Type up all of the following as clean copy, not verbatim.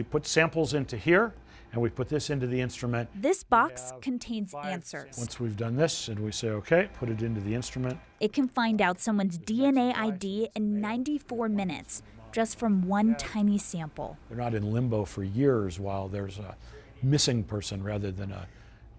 We put samples into here, and we put this into the instrument. This box contains answers. Once we've done this, and we say, okay, put it into the instrument. It can find out someone's DNA ID in 94 minutes, just from one tiny sample. They're not in limbo for years while there's a missing person rather than a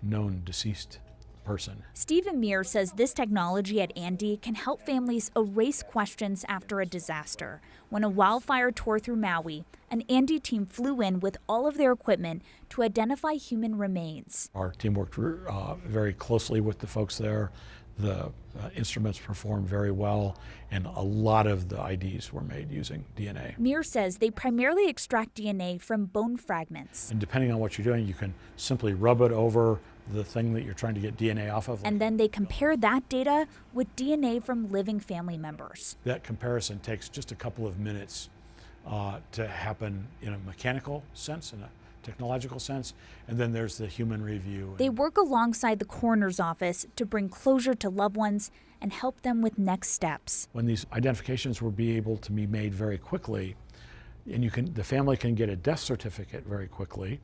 known deceased person. Steve Amir says this technology at Andy can help families erase questions after a disaster. When a wildfire tore through Maui, an Andy team flew in with all of their equipment to identify human remains. Our team worked very closely with the folks there. The instruments performed very well, and a lot of the IDs were made using DNA. Mir says they primarily extract DNA from bone fragments. And depending on what you're doing, you can simply rub it over the thing that you're trying to get DNA off of. And then they compare that data with DNA from living family members. That comparison takes just a couple of minutes to happen in a mechanical sense, in a technological sense, and then there's the human review. They work alongside the coroner's office to bring closure to loved ones and help them with next steps. When these identifications will be able to be made very quickly, and the family can get a death certificate very quickly,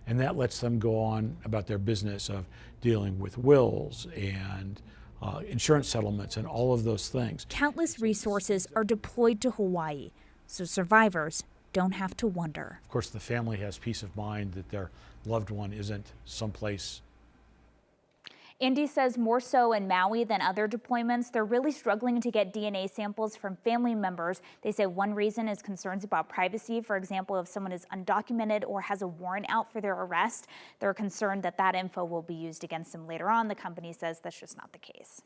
and that lets them go on about their business of dealing with wills and insurance settlements and all of those things. Countless resources are deployed to Hawaii, so survivors don't have to wonder. Of course, the family has peace of mind that their loved one isn't someplace. Andy says more so in Maui than other deployments, they're really struggling to get DNA samples from family members. They say one reason is concerns about privacy. For example, if someone is undocumented or has a warrant out for their arrest, they're concerned that that info will be used against them later on. The company says that's just not the case.